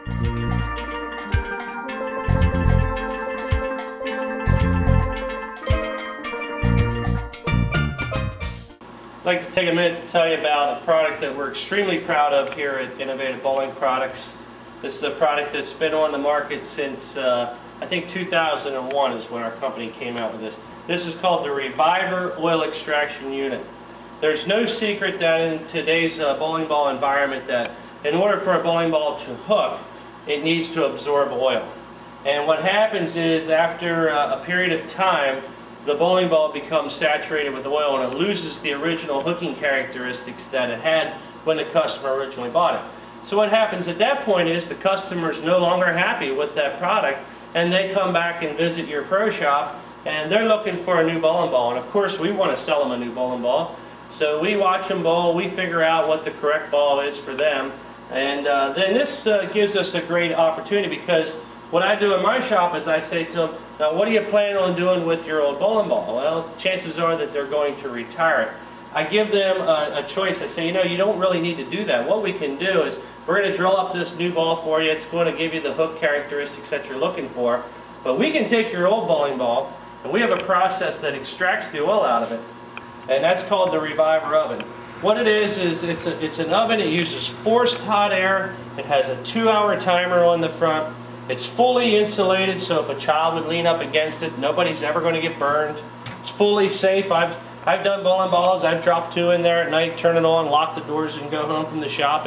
I'd like to take a minute to tell you about a product that we're extremely proud of here at Innovative Bowling Products. This is a product that's been on the market since I think 2001 is when our company came out with this. This is called the Revivor Oil Extraction Unit. There's no secret that in today's bowling ball environment that in order for a bowling ball to hook, it needs to absorb oil. And what happens is after a period of time, the bowling ball becomes saturated with oil and it loses the original hooking characteristics that it had when the customer originally bought it. So what happens at that point is the customer is no longer happy with that product and they come back and visit your pro shop and they're looking for a new bowling ball. And of course we want to sell them a new bowling ball. So we watch them bowl, we figure out what the correct ball is for them, and then this gives us a great opportunity because what I do in my shop is I say to them, now what do you plan on doing with your old bowling ball? Well, chances are that they're going to retire it. I give them a choice. I say, you know, you don't really need to do that. What we can do is we're going to drill up this new ball for you. It's going to give you the hook characteristics that you're looking for. But we can take your old bowling ball and we have a process that extracts the oil out of it. And that's called the Revivor Oven. What it is it's an oven. It uses forced hot air. It has a 2-hour timer on the front. It's fully insulated, so if a child would lean up against it, nobody's ever going to get burned. It's fully safe. I've done bowling balls. I've dropped 2 in there at night, turn it on, lock the doors, and go home from the shop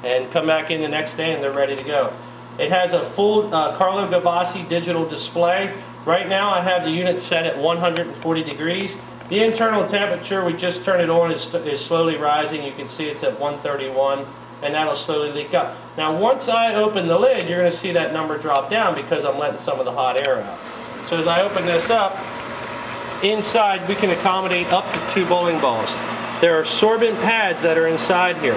and come back in the next day and they're ready to go. It has a full Carlo Gavassi digital display. Right now I have the unit set at 140 degrees. The internal temperature, we just turned it on, is slowly rising. You can see it's at 131. And that'll slowly leak up. Now once I open the lid, you're going to see that number drop down because I'm letting some of the hot air out. So as I open this up, inside we can accommodate up to 2 bowling balls. There are sorbent pads that are inside here.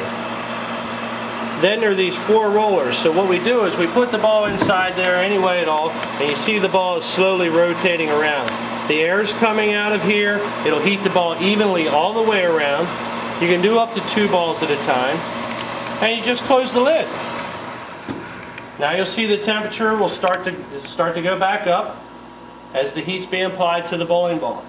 Then there are these 4 rollers. So what we do is we put the ball inside there any way at all, and you see the ball is slowly rotating around. The air is coming out of here. It'll heat the ball evenly all the way around. You can do up to 2 balls at a time. And you just close the lid. Now you'll see the temperature will start to go back up as the heat's being applied to the bowling ball.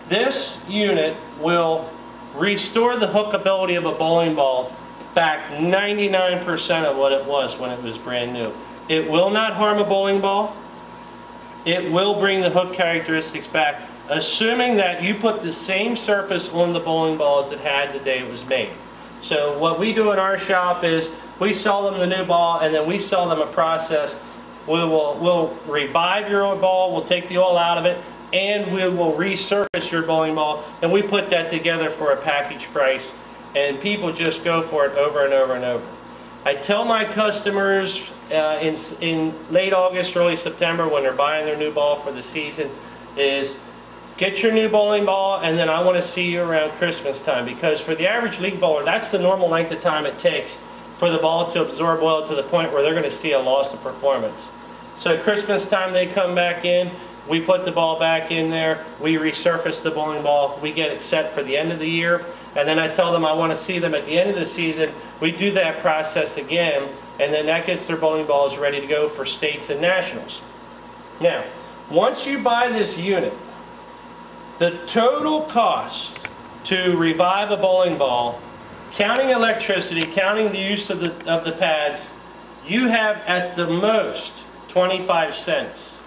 This unit will restore the hookability of a bowling ball back 99% of what it was when it was brand new. It will not harm a bowling ball. It will bring the hook characteristics back, assuming that you put the same surface on the bowling ball as it had the day it was made. So what we do in our shop is we sell them the new ball and then we sell them a process. We'll revive your old ball, we'll take the oil out of it, and we will resurface your bowling ball, and we put that together for a package price, and people just go for it over and over and over. I tell my customers in late August, early September when they're buying their new ball for the season is get your new bowling ball, and then I want to see you around Christmas time, because for the average league bowler, that's the normal length of time it takes for the ball to absorb oil to the point where they're going to see a loss of performance. So Christmas time they come back in, we put the ball back in there, we resurface the bowling ball, we get it set for the end of the year, and then I tell them I want to see them at the end of the season. We do that process again, and then that gets their bowling balls ready to go for states and nationals. Now, once you buy this unit, the total cost to revive a bowling ball, counting electricity, counting the use of the pads, you have at the most 25 cents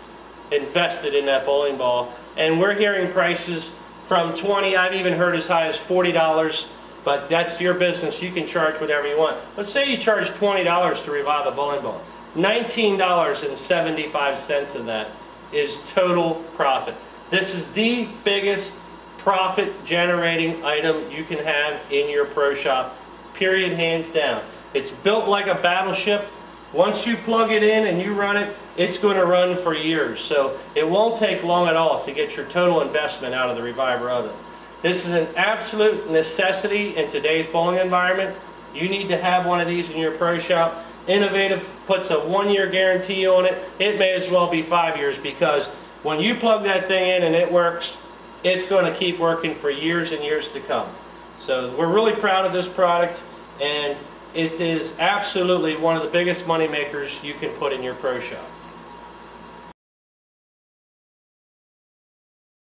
invested in that bowling ball. And we're hearing prices from 20, I've even heard as high as $40, but that's your business. You can charge whatever you want. Let's say you charge $20 to revive a bowling ball. $19.75 of that is total profit. This is the biggest profit generating item you can have in your pro shop, period, hands down. It's built like a battleship. Once you plug it in and you run it, it's going to run for years. So it won't take long at all to get your total investment out of the Revivor Oven. This is an absolute necessity in today's bowling environment. You need to have one of these in your pro shop. Innovative puts a 1-year guarantee on it. It may as well be 5 years, because when you plug that thing in and it works, it's going to keep working for years and years to come. So we're really proud of this product, and It is absolutely one of the biggest money makers you can put in your pro shop.